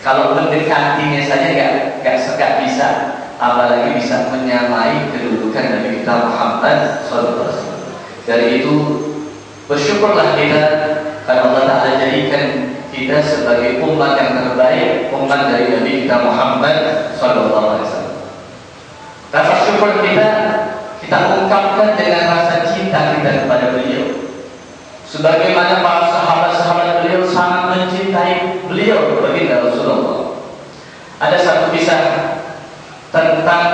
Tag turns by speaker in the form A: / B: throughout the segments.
A: Kalau mendekatinya saja nggak bisa, apalagi bisa menyamai kedudukan Nabi kita Muhammad SAW. Dari itu bersyukurlah kita karena Allah Ta'ala jadikan kita sebagai umat yang terbaik, umat dari Nabi kita Muhammad SAW. Rasa syukur kita ungkapkan dengan rasa cinta kita kepada beliau. Sebagaimana para sahabat-sahabat beliau sangat mencintai beliau, baginda Rasulullah. Ada satu kisah tentang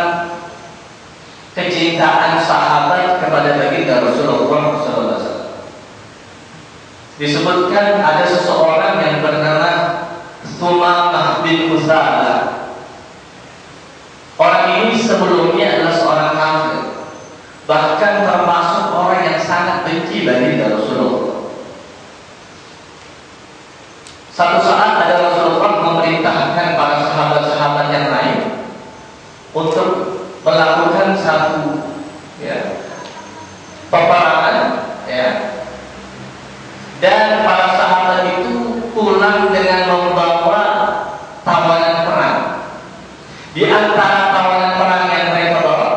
A: kecintaan sahabat kepada baginda Rasulullah SAW. Disebutkan ada seseorang yang bernama Sumamah bin Usalah. Orang ini sebelumnya adalah seorang kafir, bahkan termasuk orang yang sangat benci baginda Rasulullah. Satu saat ada Rasulullah memerintahkan para sahabat-sahabat yang lain untuk melakukan satu peperangan, dan para sahabat itu pulang dengan membawa tawanan perang. Di antara tawanan perang yang mereka bawa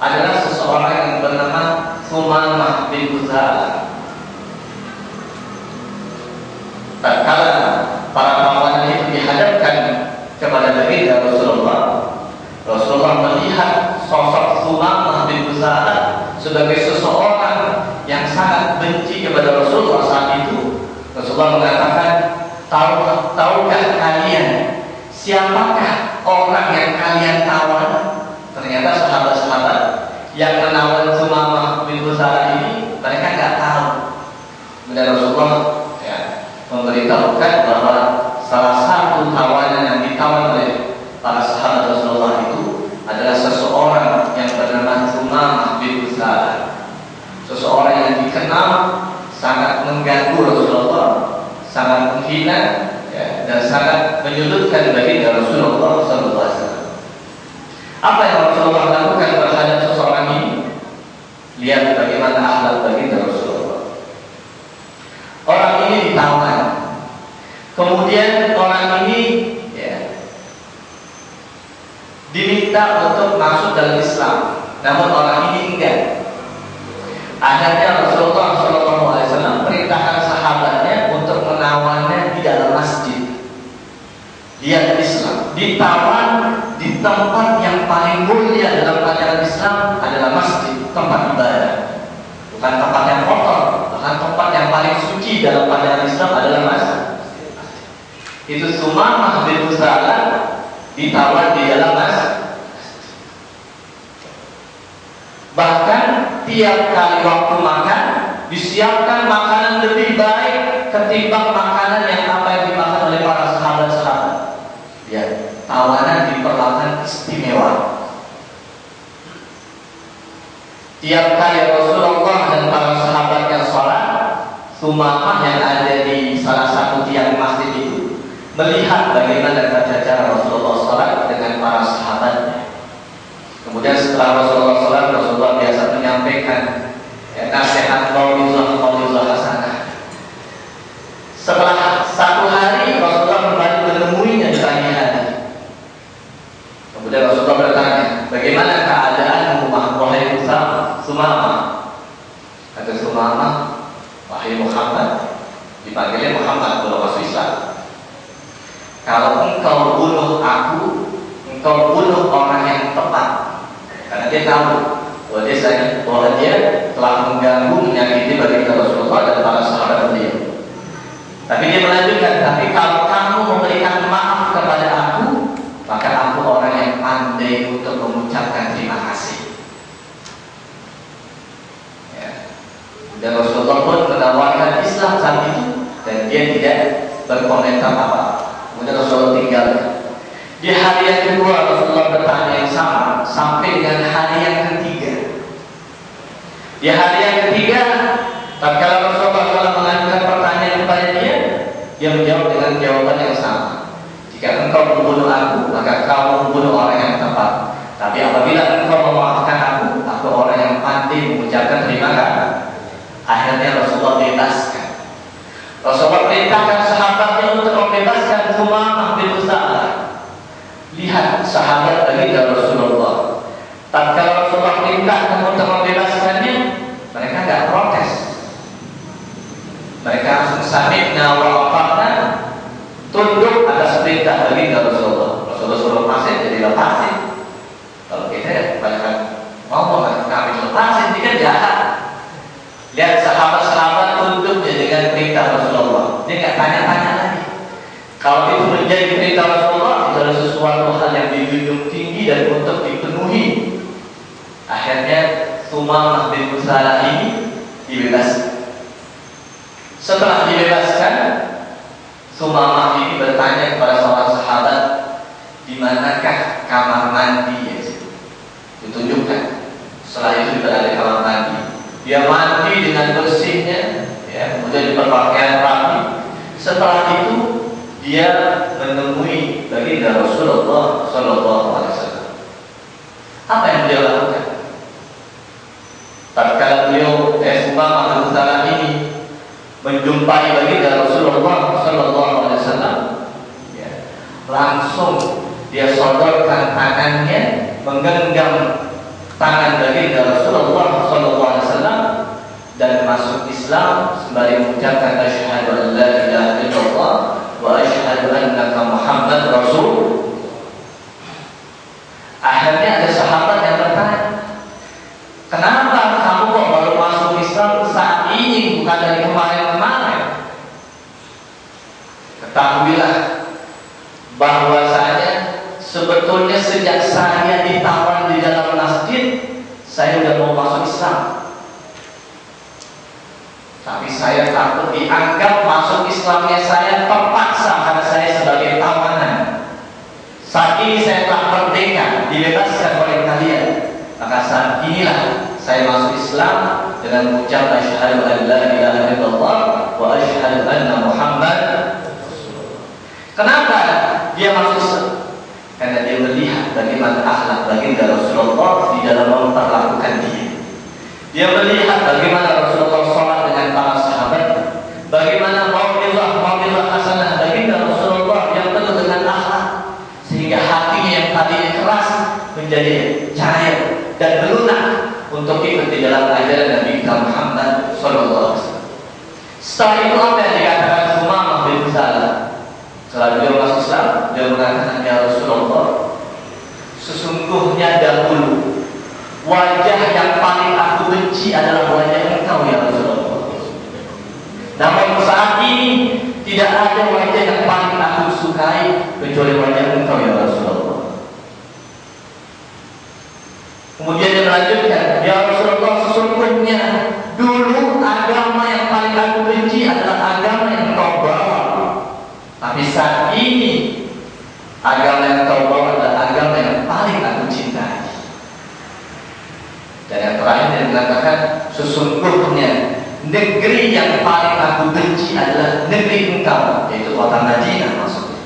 A: adalah seseorang yang bernama Sumamah bin Usalah. Tatkala para tawanan itu dihadapkan kepada baginda Rasulullah, Rasulullah melihat sosok Sumamah bin Usalah sebagai seseorang yang sangat benci kepada Rasulullah saat itu. Rasulullah mengatakan, tahukah kalian siapakah orang yang kalian tawan? Ternyata sahabat-sahabat yang menawan Sumamah bin Usalah ini mereka nggak tahu. Kemudian Rasulullah memberitahukan bahwa salah satu tawanan yang ditawan oleh para sahabat Rasulullah itu adalah seseorang yang bernama Sumamah bin Usalah. Seseorang yang dikenal sangat mengganggu Rasulullah, sangat menghina, dan sangat menyudutkan baginda Rasulullah SAW. Apa yang Rasulullah lakukan terhadap seseorang ini? Lihat bagaimana akhlak baginda Rasulullah. Orang ini ditawan, kemudian orang ini diminta untuk masuk dalam Islam, namun orang ini enggak. Akhirnya Rasulullah SAW perintahkan sahabatnya untuk menawannya di dalam masjid. Dia Islam ditawan di tempat yang paling mulia dalam ajaran Islam adalah masjid, tempat ibadah, bukan tempat yang kotor, bahkan tempat yang paling suci dalam ajaran Islam adalah masjid. Itu Sumamah bin Usalah ditawan di dalam masjid. Bahkan tiap kali waktu makan disiapkan makanan lebih baik ketimbang makanan yang apa yang dimakan oleh para sahabat-sahabat. Tawanan diperlakukan istimewa. Tiap kali Rasulullah dan para sahabatnya sholat, Sumamah yang ada di salah satu tiang masjid itu melihat bagaimana tata cara Rasulullah sholat dengan para sahabatnya. Kemudian setelah Rasulullah sholat, Rasulullah biasa menyampaikan nasihat mau'izah hasanah. Setelah satu hari Rasulullah kembali menemuinya di pagi hari. Kemudian Rasulullah bertanya, bagaimana keadaanmu wahai Sumamah? Kata Sumamah, wahai Muhammad, dipanggilnya Muhammad kalau masuk Islam. Kalau engkau bunuh aku, engkau bunuh orang yang tepat. Karena dia tahu bahwa dia telah mengganggu, menyakiti baginda Rasulullah dan para sahabat beliau. Tapi dia melanjutkan, tapi kalau kamu memberikan maaf kepada aku, maka aku orang yang pandai untuk mengucapkan terima kasih. Dan Rasulullah pun menawarkan Islam saat itu, dan dia tidak berkomentar apa. Kemudian Rasulullah tinggalkan. Di hari yang kedua Rasulullah bertanya yang sama sampai dengan hari yang ketiga. Di hari yang ketiga, tatkala Rasulullah telah mengajukan pertanyaan kepada dia menjawab dengan jawaban yang sama. Jika engkau membunuh aku, maka kau membunuh orang yang tepat. Tapi apabila engkau memaafkan aku orang yang pandai mengucapkan terima kasih. Akhirnya Rasulullah bebaskan. Rasulullah perintahkan sahabatnya untuk membebaskan Sumamah bin Usalah. sahabat baginda Rasulullah. Tatkala Rasulullah perintah untuk membebaskannya, mereka tidak protes. Mereka langsung sami'na wa ata'na, tunduk atas perintah baginda Rasulullah. Rasulullah suruh lepasin, jadi lepasin. Kalau kita ya kebanyakan ngomong kami lepasin, dia jahat. Lihat sahabat-sahabat tunduknya dengan perintah Rasulullah. Dia nggak tanya-tanya lagi. Kalau itu menjadi perintah Rasulullah, itu adalah sesuatu hal yang dijunjung tinggi dan untuk dipenuhi. Akhirnya Sumamah bin Usalah ini dibebaskan. Setelah dibebaskan, Sumamah ini bertanya kepada seorang sahabat, di manakah kamar mandi? Ya, ditunjukkan. Setelah itu berada di kamar mandi. Dia mandi dengan bersihnya, ya, kemudian berpakaian rapi. Setelah itu dia menemui baginda Rasulullah Sallallahu Alaihi Wasallam. Apa yang dia lakukan? Tatkala beliau Sumamah bin Usalah ini menjumpai baginda Rasulullah Sallallahu Alaihi Wasallam, ya, langsung dia sodorkan tangannya, menggenggam tangan baginda Rasulullah Sallallahu Alaihi Wasallam dan masuk Islam sembari mengucapkan asyhadu an la ilaha illallah wa asyhadu annaka Muhammad Rasul. Akhirnya ada sahabat yang bertanya, kenapa kamu kok baru masuk Islam saat ini, bukan dari kemarin-kemarin? Ketahuilah bahwasanya sebetulnya sejak saya ditawan di dalam masjid, saya sudah mau masuk Islam. Tapi saya takut dianggap masuk Islamnya saya terpaksa karena saya sebagai tawanan. Saat ini saya telah merdeka, dibebaskan oleh kalian. Maka saat inilah saya masuk Islam dengan mengucap asyhadu an la ilaha illallah wa asyhadu anna Muhammad. Kenapa dia masuk Islam? Karena dia melihat bagaimana akhlak baginda Rasulullah di dalam memperlakukan dia. Dia melihat bagaimana Rasulullah sholat dengan para sahabat, bagaimana mau'izah hasanah baginda Rasulullah yang penuh dengan akhlak, sehingga hatinya yang tadinya keras menjadi cair dan melunak untuk ikut di dalam ajaran Nabi Muhammad Sallallahu Alaihi Wasallam. Setelah itu apa yang dikatakan Sumamah bin Usalah? Setelah beliau masuk Islam, dia mengatakan, ya Rasulullah, sesungguhnya dahulu wajah yang paling aku benci adalah wajah engkau ya Rasulullah. Namun saat ini tidak ada wajah yang paling aku sukai kecuali wajah engkau ya Rasulullah. Kemudian dia melanjutkan, ya Rasulullah, sesungguhnya dulu agama yang paling aku benci adalah agama yang engkau bawa. Tapi saat ini agama yang engkau bawa adalah agama yang paling aku cintai. Dan yang terakhir dia mengatakan, sesungguhnya negeri yang paling aku benci adalah negeri engkau, yaitu kota Madinah maksudnya.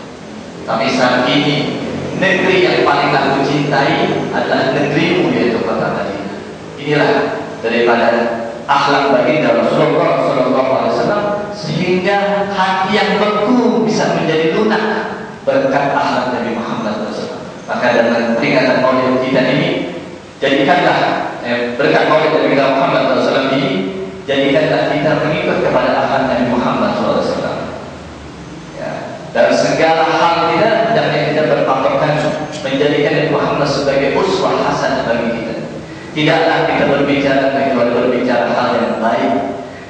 A: Tapi saat ini negeri yang paling aku cintai adalah negerimu, yaitu kota Madinah. Inilah daripada akhlak baginda Rasulullah Sallallahu Alaihi Wasallam, sehingga hati yang beku bisa menjadi lunak berkat akhlak Nabi Muhammad SAW. Maka dengan peringatan Maulid kita ini, jadikanlah berkat Maulid Nabi Muhammad SAW ini, jadikanlah kita mengikut kepada akhlak Nabi Muhammad SAW. Ya, dalam segala hal kita hendaknya kita berpatokan menjadikan Nabi Muhammad sebagai uswah hasanah bagi kita. Tidaklah kita berbicara kecuali berbicara hal yang baik.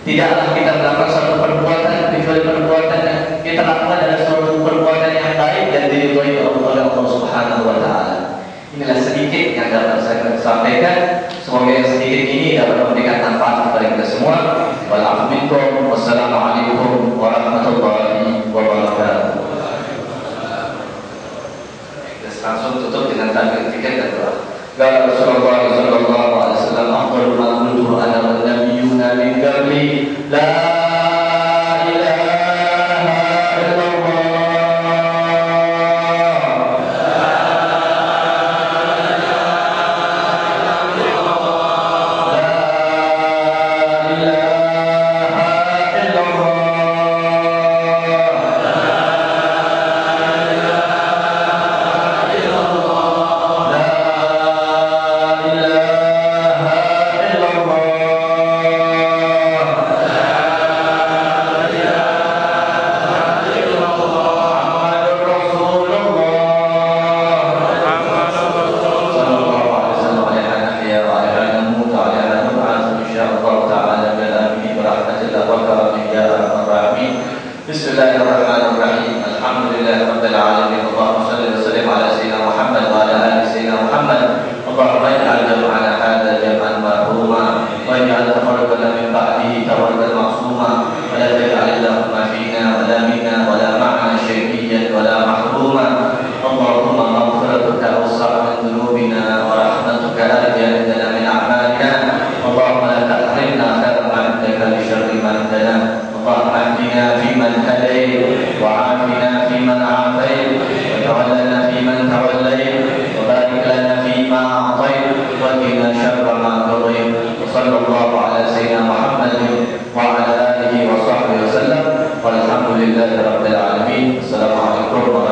A: Tidaklah kita melakukan suatu perbuatan kecuali perbuatan yang kita lakukan adalah suatu perbuatan yang baik dan diridhoi oleh Allah Subhanahu wa Ta'ala. Inilah sedikit yang dapat saya sampaikan. Semoga yang sedikit ini dapat memberikan manfaat kepada kita semua. Wassalamualaikum warahmatullahi wabarakatuh. Kita langsung tutup dengan takbir tiket dan doa. Qala Rasulullah sallallahu alaihi wasallam, afdalul ma qultu ana wan nabiyyuna min qabli la Alhamdulillahirabbil alamin. Assalamualaikum warahmatullahi wabarakatuh.